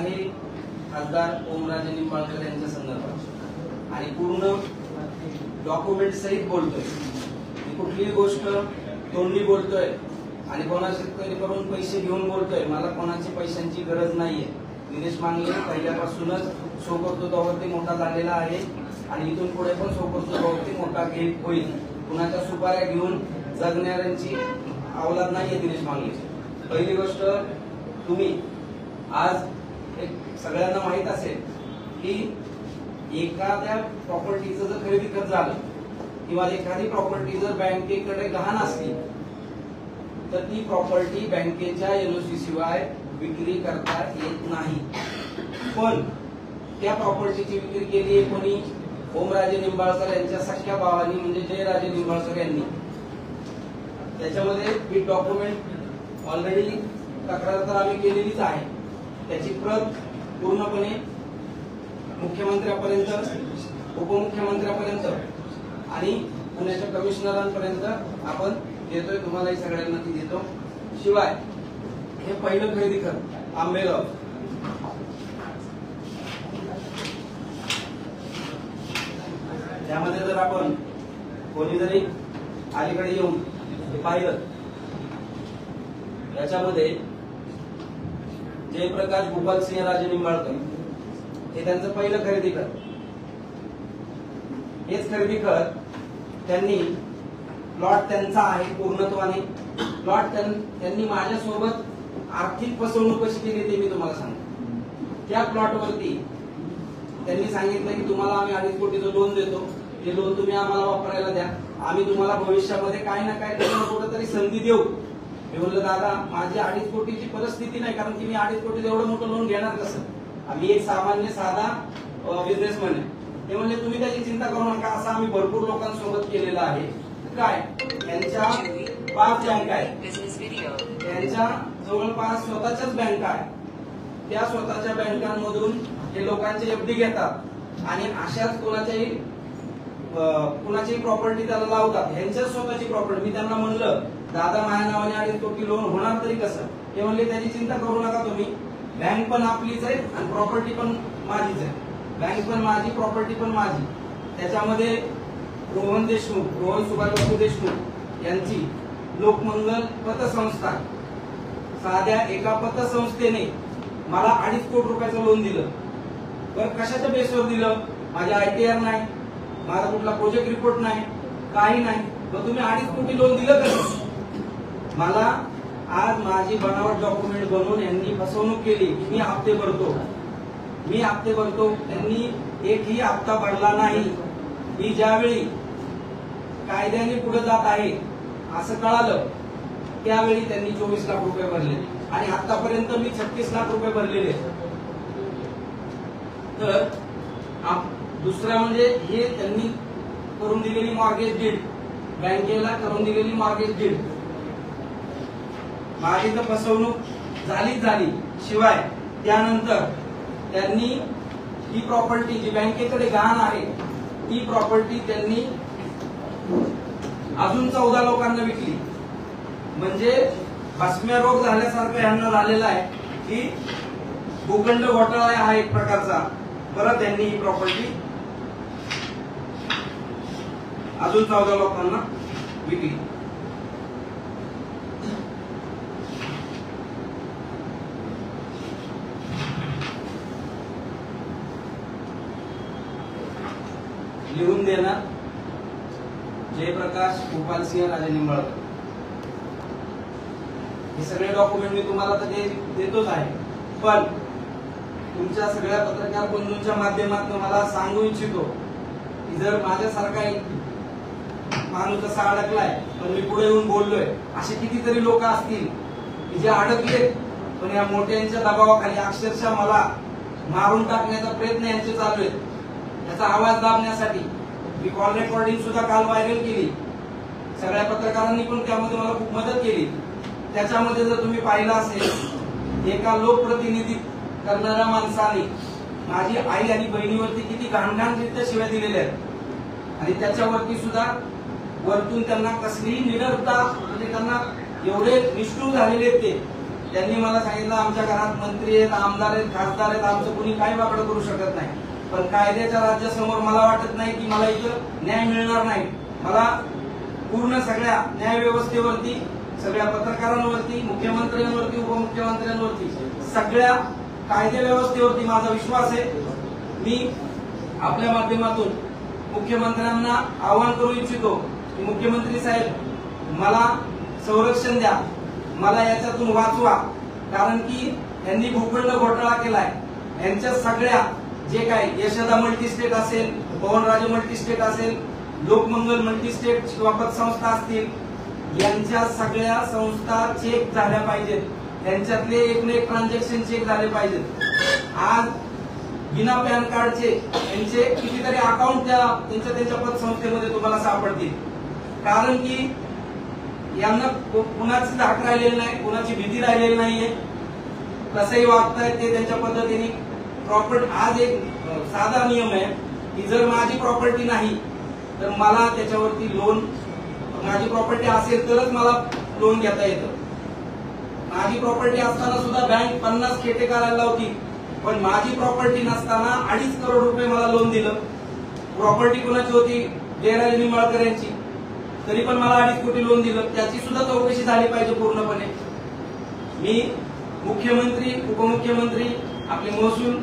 आहे खासदार ओमराजे निंबाळकर यांच्या संदर्भात आणि पूर्ण डॉक्युमेंट सहित बोलतोय. कुठलीही गोष्ट तोंडी बोलतोय आणि कोणाकडून पैसे घेऊन बोलतोय. मला कोणाची पैशांची गरज नाहीये. निलेश मांगले पहिल्यापासूनच स्वकर्तृत्वावरती मोठा झालेला आहे आणि इथून पुढे पण स्वकर्तृत्वावरती मोठा होईल. कुणाच्या सुपाऱ्या घेऊन जगणाऱ्यांची अवलाद नाहीये निलेश मांगले. पहिली गोष्ट, तुम्ही आज एक सगळ्यांना माहित असेल की एखाद्या प्रॉपर्टीचं जर खरेदी खत झालं किंवा एखादी प्रॉपर्टी जर बँकेकडे गहाण असली तर ती प्रॉपर्टी बँकेच्या एनओसी शिवाय विक्री करता येत नाही. पण त्या प्रॉपर्टीची विक्री केली आहे कोणी? ओमराजे निंबाळकर यांच्या सख्या भावांनी म्हणजे जयराजे निंबाळकर यांनी. त्याच्यामध्ये विथ डॉक्युमेंट ऑलरेडी तक्रार तर आम्ही केलेलीच आहे. त्याची प्रत पूर्णपणे मुख्यमंत्र्यापर्यंत, उपमुख्यमंत्र्यापर्यंत आणि पुण्याच्या कमिशनरांपर्यंत आपण देतोय. तुम्हालाही सगळ्यांना ती देतो. शिवाय हे पहिलं खरेदी खत आंबेगाव, त्यामध्ये जर आपण कोणी जरी अलीकडे येऊन पाहिलं, याच्यामध्ये जयप्रकाश गोपाल सिंह राजे निंबाळकर हे त्यांचं पहिलं खरेदी खत. हेच खरेदी खत त्यांनी प्लॉट त्यांचा आहे पूर्णत्वाने. प्लॉट त्यांनी माझ्यासोबत आर्थिक फसवणूक कशी केली ते मी तुम्हाला सांगतो. त्या प्लॉटवरती त्यांनी सांगितलं की तुम्हाला आम्ही 2.5 कोटीचं लोन देतो, ते लोन तुम्ही आम्हाला वापरायला द्या, आम्ही तुम्हाला भविष्यामध्ये काय ना काय कुठेतरी संधी देऊ. मी म्हणलं दादा, माझी 2.5 कोटीची परिस्थिती नाही, कारण की मी 2.5 कोटीचं एवढं मोठं लोन घेणार कसं? आम्ही एक सामान्य साधा बिझनेसमॅन आहे. ते म्हणजे तुम्ही त्याची चिंता करू नका, असं आम्ही भरपूर लोकांसोबत केलेलं आहे. काय त्यांच्या 5 बँका आहेत, त्यांच्या जवळपास स्वतःच्याच बँका आहेत. त्या स्वतःच्या बँकांमधून हे लोकांचे एफडी घेतात आणि अशाच कुणाची प्रॉपर्टी त्याला लावतात. ह्यांच्याच स्वतःची प्रॉपर्टी. मी त्यांना म्हणलं दादा, माझ्या नावाने 2.5 कोटी लोन होणार तरी कसं? ते म्हणले त्याची चिंता करू नका तुम्ही, बँक पण आपलीच आहे आणि प्रॉपर्टी पण माझीच आहे. बँक पण माझी, प्रॉपर्टी पण माझी. त्याच्यामध्ये रोहन सुभाषबाबू देशमुख यांची लोकमंगल पतसंस्था, साध्या एका पतसंस्थेने मला 2.5 कोटी रुपयाचं लोन दिलं. पण कशाच्या बेसवर दिलं? माझ्या ITR नाही, माझा कुठला प्रोजेक्ट रिपोर्ट नाही, काही नाही. मग तुम्ही 2.5 कोटी लोन दिलं कसं? मला आज माझी बनावट डॉक्युमेंट बनवून यांनी फसवणूक केली. मी हप्ते भरतो, त्यांनी एकही हप्ता भरला नाही. मी ज्यावेळी कायद्याने पुढे जात आहे असं कळालं त्यावेळी त्यांनी 24 लाख रुपये भरले आणि आतापर्यंत मी 36 लाख रुपये भरलेले. तर दुसरा म्हणजे हे त्यांनी करून दिलेली मॉर्गेज डीड, बँकेला करून दिलेली मॉर्गेज डीड. माझी तर फसवणूक झाली. शिवाय त्यानंतर त्यांनी ही प्रॉपर्टी जी बँकेकडे गहाण आहे ती प्रॉपर्टी त्यांनी अजून 14 लोकांना विकली. म्हणजे भस्म्या रोग झाल्यासारखं यांना झालेला आहे की भूखंड घोटाळा हा एक प्रकारचा. परत त्यांनी ही प्रॉपर्टी अजून 14 लोकांना विकली. लिहून देणार जयप्रकाश गोपाल सिंह राजे निंबाळकर. हे सगळे डॉक्युमेंट मी तुम्हाला तर देतोच आहे. पण तुमच्या सगळ्या पत्रकार बंधूंच्या माध्यमातून मला सांगू इच्छितो की जर माझ्यासारखा एक माणूस असा अडकलाय पण मी पुढे येऊन बोललोय, असे कितीतरी लोक असतील की जे अडकलेत पण या मोठ्यांच्या दबावाखाली अक्षरशः मला मारून टाकण्याचा प्रयत्न यांचे चालू आहेत. त्याचा आवाज दाबण्यासाठी मी कॉल रेकॉर्डिंग सुद्धा काल व्हायरल केली. सगळ्या पत्रकारांनी पण त्यामध्ये मला खूप मदत केली. त्याच्यामध्ये जर तुम्ही पाहिलं असेल, एका लोकप्रतिनिधी करणाऱ्या माणसाने माझी आई आणि बहिणीवरती किती घाणघाणरित्या शिव्या दिलेल्या आहेत आणि त्याच्यावरती सुद्धा वरतून त्यांना कसलीही निडरता, म्हणजे त्यांना एवढे निष्ठुर झालेले ते त्यांनी मला सांगितलं आमच्या घरात मंत्री आहेत, आमदार आहेत, खासदार आहेत, आमचं कुणी काही वाकडं करू शकत नाही. पण कायद्याच्या राज्यासमोर मला वाटत नाही की मला इथं न्याय मिळणार नाही. मला पूर्ण सगळ्या न्याय व्यवस्थेवरती, सगळ्या पत्रकारांवरती, मुख्यमंत्र्यांवरती, उपमुख्यमंत्र्यांवरती, सगळ्या कायदे व्यवस्थेवरती माझा विश्वास आहे. मी आपल्या माध्यमातून मुख्यमंत्र्यांना आवाहन करू इच्छितो की मुख्यमंत्री साहेब मला संरक्षण द्या, मला याच्यातून वाचवा. कारण की यांनी भूखंड घोटाळा केलाय. यांच्या सगळ्या जे काय यशोदा मल्टीस्टेट असेल, पवनराजे मल्टीस्टेट असेल, लोकमंगल मल्टीस्टेट किंवा पतसंस्था असतील, यांच्या सगळ्या संस्था चेक झाल्या पाहिजेत. त्यांच्यातले एक ना एक ट्रान्झॅक्शन चेक झाले पाहिजेत. आज बिना पॅन कार्डचे यांचे कितीतरी अकाउंट त्यांच्या पतसंस्थेमध्ये तुम्हाला सापडतील. कारण की यांना कुणाची धाक राहिलेली नाही, कुणाची भीती राहिलेली नाहीये. कसंही वागतायत ते त्यांच्या पद्धतीने. प्रॉपर्टी आज एक साधा नियम आहे की जर माझी प्रॉपर्टी नाही तर मला त्याच्यावरती लोन, माझी प्रॉपर्टी असेल तरच मला लोन घेता येतं. माझी प्रॉपर्टी असताना सुद्धा बँक 50 खेटे करायला लावती, पण माझी प्रॉपर्टी नसताना 2.5 करोड रुपये मला लोन दिलं. प्रॉपर्टी कोणाची होती? जयराज निंबाळकर यांची, तरी पण मला 2.5 कोटी लोन दिलं. त्याची सुद्धा चौकशी झाली पाहिजे पूर्णपणे. मी मुख्यमंत्री, उपमुख्यमंत्री, आपले महसूल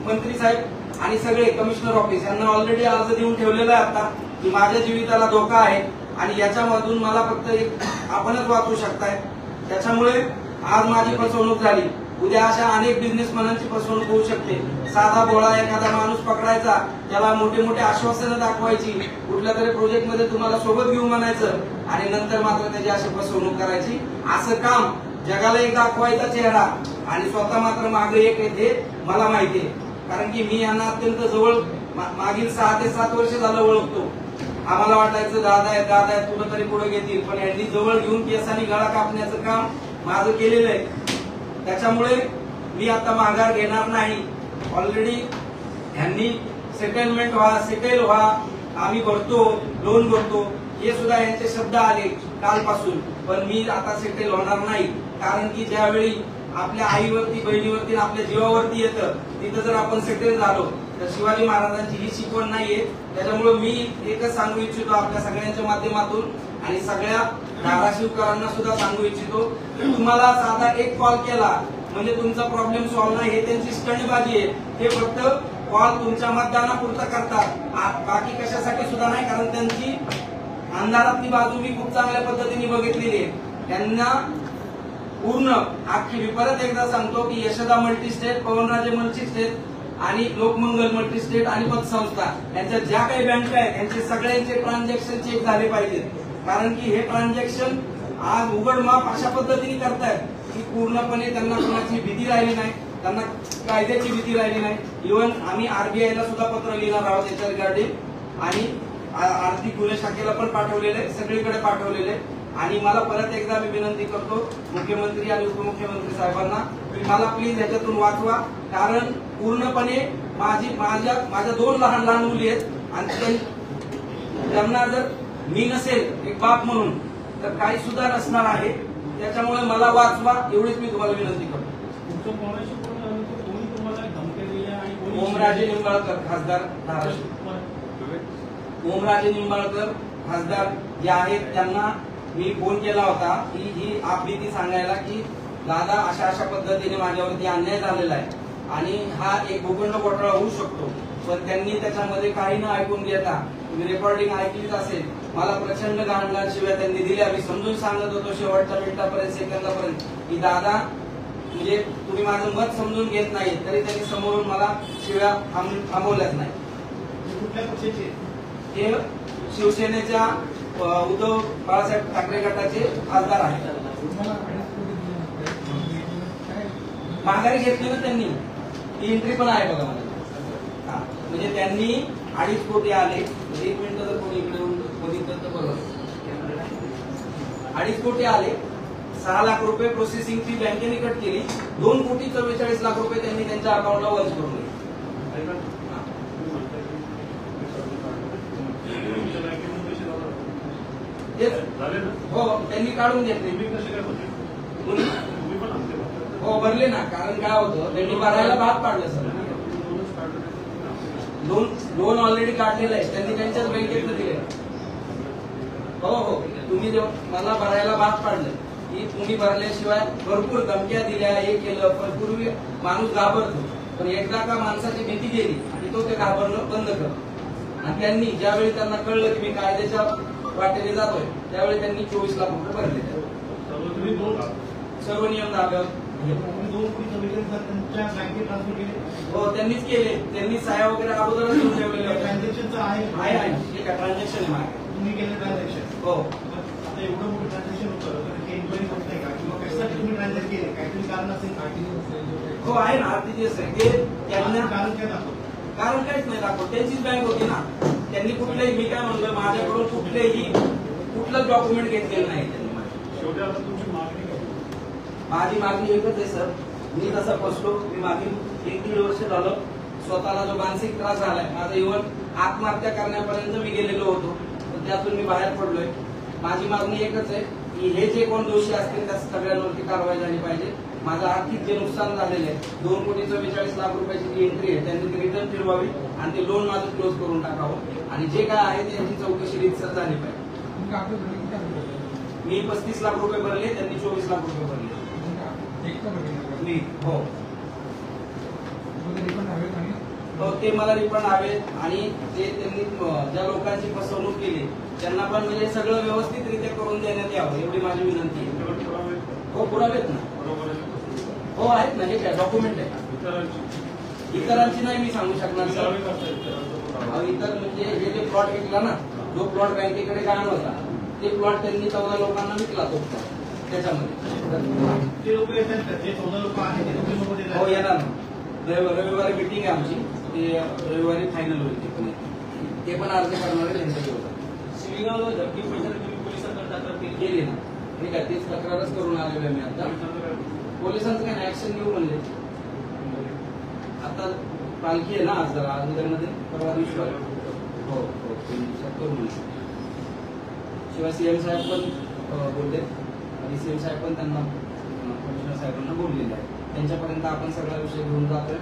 मंत्री साहेब आणि सगळे कमिशनर ऑफिस यांना ऑलरेडी अर्ज देऊन ठेवलेला आहे आता की माझ्या जीविताला धोका आहे आणि याच्यामधून मला फक्त एक आपणच वाचू शकताय. त्याच्यामुळे आज माझी फसवणूक झाली, उद्या अशा अनेक बिझनेसमॅनांची फसवणूक होऊ शकते. साधा बोळा एखादा माणूस पकडायचा, त्याला मोठे मोठे आश्वासनं दाखवायची, कुठल्या तरी प्रोजेक्ट मध्ये तुम्हाला सोबत घेऊन म्हणायचं आणि नंतर मात्र त्याची अशी फसवणूक करायची. असं काम जगाला एक दाखवायचा चेहरा आणि स्वतः मात्र मागे एक येते मला माहितीये. कारण की मी यांना अत्यंत जवळ मागील 6 ते 7 वर्ष झालं ओळखतो. आम्हाला वाटायचं दादा आहेत कुठं तरी पुढे घेतील, पण यांनी जवळ घेऊन केसांनी गळा कापण्याचं काम माझं केलेलं आहे. त्याच्यामुळे मी आता माघार घेणार नाही. ऑलरेडी यांनी सेटलमेंट व्हा, सेटल व्हा, आम्ही भरतो, लोन भरतो, हे सुद्धा यांचे शब्द आले कालपासून. पण मी आता सेटल होणार नाही. कारण की ज्यावेळी आपल्या आईवरती, बहिणीवरती, आपल्या जीवावरती येतं, तिथं जर आपण सेटल झालो तर शिवाजी महाराजांची ही शिकवण नाहीये. त्याच्यामुळे मी एकच सांगू इच्छितो आपल्या सगळ्यांच्या माध्यमातून आणि सगळ्या धाराशिवकरांना सुद्धा सांगू इच्छितो की तुम्हाला साधा एक कॉल केला म्हणजे तुमचा प्रॉब्लेम सॉल्व्ह नाही, हे त्यांची स्टंटबाजी आहे. हे फक्त कॉल तुमच्या मतदानापुरता करतात, बाकी कशासाठी सुद्धा नाही. कारण त्यांची अंधारातली बाजू मी खूप चांगल्या पद्धतीने बघितलेली आहे. त्यांना पूर्ण अख्खी, मी परत एकदा सांगतो की यशोदा मल्टीस्टेट, पवनराजे मल्टीस्टेट आणि लोकमंगल मल्टीस्टेट आणि पतसंस्था यांच्या ज्या काही बँका आहेत त्यांचे सगळ्यांचे ट्रान्झॅक्शन चेक झाले पाहिजेत. कारण की हे ट्रान्झॅक्शन आज उघडमाप अशा पद्धतीने करतायत की पूर्णपणे त्यांना कोणाची भीती राहिली नाही, त्यांना कायद्याची भीती राहिली नाही. इव्हन आम्ही आरबीआयला सुद्धा पत्र लिहिणार आहोत याच्या रिगार्डिंग आणि आर्थिक गुन्हे शाखेला पण पाठवलेले, सगळीकडे पाठवलेले. आणि मला परत एकदा मी विनंती करतो मुख्यमंत्री आणि उपमुख्यमंत्री साहेबांना की मला प्लीज याच्यातून वाचवा. कारण पूर्णपणे माझ्या 2 लहान लहान मुली आहेत आणि त्यांना जर मी नसेल एक बाप म्हणून तर काही सुद्धा नसणार आहे. त्याच्यामुळे मला वाचवा एवढीच मी तुम्हाला विनंती करतो. ओमराजे निंबाळकर खासदार धाराशिव, ओमराजे निंबाळकर खासदार जे आहेत त्यांना मी फोन केला होता की ही आपली सांगायला की दादा अशा पद्धतीने माझ्यावरती अन्याय झालेला आहे आणि हा एक भूखंड घोटाळा होऊ शकतो. पण त्यांनी त्याच्यामध्ये काही न ऐकून घेता, तुम्ही रेकॉर्डिंग ऐकलीच असेल, मला प्रचंड घाण शिव्या त्यांनी दिल्या. मी समजून सांगत होतो शेवटच्या मिनिटापर्यंत, सेकंदापर्यंत की दादा म्हणजे तुम्ही माझं मत समजून घेत नाही, तरी त्यांनी समोरून मला शिव्या थांबवल्याच नाही. कुठल्या पक्षाचे? हे शिवसेनेच्या उद्धव बाळासाहेब ठाकरे गटाचे खासदार आहेत. माघारी घेतली ना त्यांनी, ही एंट्री पण आहे बघा मला. म्हणजे त्यांनी 2.5 कोटी आले. 1 मिनिट जर कोणी इकडे बघितलं तर बरोबर 2.5 कोटी आले. 6 लाख रुपये प्रोसेसिंग फी बँकेने कट केली. 2 कोटी 44 लाख रुपये त्यांनी त्यांच्या अकाउंटला वर्ज करून दिले. हो त्यांनी काढून घेतले. हो भरले ना, कारण काय होतं त्यांनी भरायला भाग पाडलं सर. लोन ऑलरेडी काढलेलं आहे, त्यांनी त्यांच्याच बँकेत दिले. हो हो, तुम्ही मला भरायला भाग पाडलं की तुम्ही भरल्याशिवाय भरपूर धमक्या दिल्या, हे केलं, पण पूर्वी माणूस घाबरतो, पण एकदा का माणसाची भीती गेली आणि तो ते घाबरणं बंद करतो. आणि त्यांनी ज्यावेळी त्यांना कळलं की मी कायद्याच्या वाटेने जातोय, त्यावेळी त्यांनी 24 लाख रुपये भरले. सर्व नियम धाब्यावर. 2 कोटी 44 त्यांच्या बँकेत ट्रान्सफर केले. हो त्यांनीच केले, त्यांनी सह्या वगैरे अगोदरच घेऊन ठेवलेले होते. ट्रान्झॅक्शनचं आहे ठीक आहे, ट्रान्झॅक्शन आहे माझ्या. तुम्ही केलं ट्रान्झॅक्शन. हो आता एवढं मोठं ट्रान्झॅक्शन होतं तर हे इन्क्वायरी होत नाही का, किंवा कशासाठी तुम्ही ट्रान्झॅक्ट केले, काहीतरी कारण असेल का? हो आहे ना, आरटीजीएस आहे ते. त्यांना कारण काय दाखवतं? कारण काहीच नाही दाखवत, त्यांचीच बँक होती ना. त्यांनी कुठलेही, मी काय म्हणलं, माझ्याकडून कुठलंच डॉक्युमेंट घेतलेलं नाही त्यांनी. शेवटी आता तुमची मागणी काय? माझी मागणी एकच आहे सर, मी तसा फसलो. मी मागील 1-1.5 वर्ष झालं स्वतःला जो मानसिक त्रास झालाय, माझा इव्हन आत्महत्या करण्यापर्यंत मी गेलेलो होतो, तर त्यातून मी बाहेर पडलोय. माझी मागणी एकच आहे की हे जे कोण दोषी असतील त्या सगळ्यांवरती कारवाई झाली पाहिजे. माझं आर्थिक जे नुकसान झालेलं आहे, 2 कोटी 44 लाख रुपयाची जी एंट्री आहे त्यांनी ती रिटर्न फिरवावी आणि ते लोन माझं क्लोज करून टाकावं, आणि जे काय आहे त्यांची चौकशी रीतसर झाली पाहिजे. मी 35 लाख रुपये भरले, त्यांनी 24 लाख रुपये भरले. मी हो ते मला रिफंड हवेत, आणि ते त्यांनी ज्या लोकांची फसवणूक केली त्यांना पण म्हणजे सगळं व्यवस्थितरित्या करून देण्यात यावं, एवढी माझी विनंती आहे. हो पुरावेत ना. हो आहेत ना, हे काय डॉक्युमेंट आहे. इतरांची नाही मी सांगू शकणार सर. इतर म्हणजे हे जे प्लॉट विकला ना, जो प्लॉट बँकेकडे काढला होता, ते प्लॉट त्यांनी 14 लोकांना विकला तो त्याच्यामध्ये. ते लोक येतात का? जे 14 लोक आहेत ते लोक येतात? हो येणार ना. रविवारी मिटिंग आहे आमची, ते रविवारी फायनल होईल. ते पण अर्ज करणार आहे त्यांच्या विरोधात. शिवीगाव धमकी प्रचार तुम्ही पोलिसांकडे तक्रार केली ना, ठीक आहे, तेच तक्रारच करून आलेलो आहे मी आता. पोलिसांचं काय नाही, ऍक्शन घेऊ म्हणले. आता पालखी आहे ना आज जरा अंदरमध्ये, परवा दिवशी हो हो 3 दिवसात करू म्हणले. शिवाय सीएम साहेब पण बोलले, आणि सीएम साहेब पण त्यांना कमिशनर साहेबांना बोललेले आहे. त्यांच्यापर्यंत आपण सगळा विषय घेऊन जातोय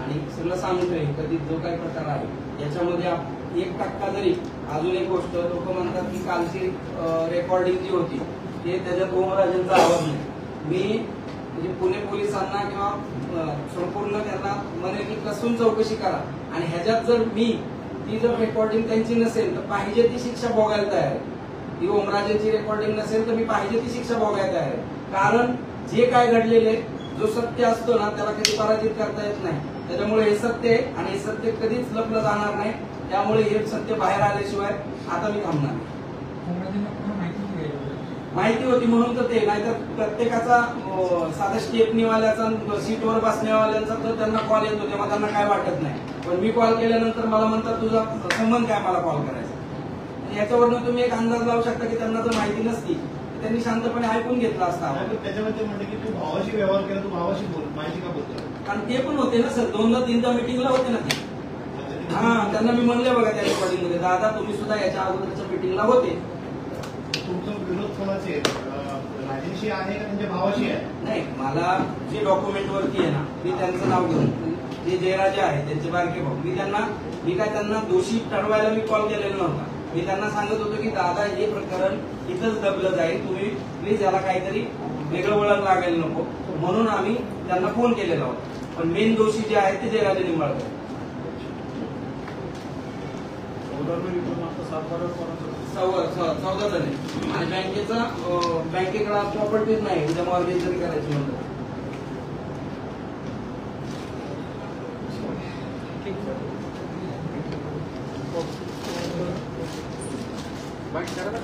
आणि सगळं सांगतोय कधी जो काही प्रकार आहे याच्यामध्ये 1% जरी. अजून एक गोष्ट, लोक म्हणतात की कालची रेकॉर्डिंग जी होती ते त्याच्यात ओमराजेंचा आवाज नाही. मी म्हणजे पुणे पोलिसांना किंवा संपूर्ण त्यांना म्हणेल की कसून चौकशी करा, आणि ह्याच्यात जर ती जर रेकॉर्डिंग त्यांची नसेल तर पाहिजे ती शिक्षा भोगायला तयार आहे. ती ओमराजेंची रेकॉर्डिंग नसेल तर मी पाहिजे ती शिक्षा भोगायला तयार आहे. कारण जे काय घडलेले, जो सत्य असतो ना त्याला कधी पराजित करता येत नाही. त्याच्यामुळे हे सत्य आहे, आणि हे सत्य कधीच लपलं जाणार नाही. त्यामुळे हे सत्य बाहेर आल्याशिवाय आता मी थांबणार नाही. माहिती होती म्हणून तर ते, नाहीतर प्रत्येकाचा साधा स्टेपनीवाल्याचा, सीटवर बसण्यावाल्यांचा तर त्यांना कॉल येतो तेव्हा त्यांना काय वाटत नाही, पण मी कॉल केल्यानंतर मला म्हणतात तुझा संबंध काय मला कॉल करायचा. याच्यावरनं तुम्ही एक अंदाज लावू शकता की त्यांना जर माहिती नसती तर त्यांनी शांतपणे ऐकून घेतला असता. त्याच्यामध्ये म्हणते की तू भावाशी व्यवहार केला, तू भावाशी बोल, माहिती का बोलतो? कारण ते पण होते ना सर, 2दा-3दा मिटिंगला होते ना ते. हा, त्यांना मी म्हणले बघा त्या रेकॉर्डिंग मध्ये, दादा तुम्ही सुद्धा याच्या अगोदरच्या मिटिंगला होते. तुमचा विरोध कोणाचे, राजेशी आहे का त्यांच्या भावाशी आहे? नाही, मला जे डॉक्युमेंट वरती आहे ना, मी त्यांचं नाव घेऊन, जे जयराजे आहे त्यांचे बारके भाऊ, मी काय त्यांना दोषी ठरवायला मी कॉल केलेला नव्हता. मी त्यांना सांगत होतो की दादा हे प्रकरण इथंच दबलं जाईल, तुम्ही प्लीज याला काहीतरी वेगळं वळण लागायला नको, म्हणून आम्ही त्यांना फोन केलेला होता. पण मेन दोषी जे आहेत ते जयराजे निंबाळकर. 14 जण आहे, आणि बँकेकडे प्रॉपर्टीज नाही, उद्या मॉर्गेज जरी करायची म्हणतात. बाईट करा ना.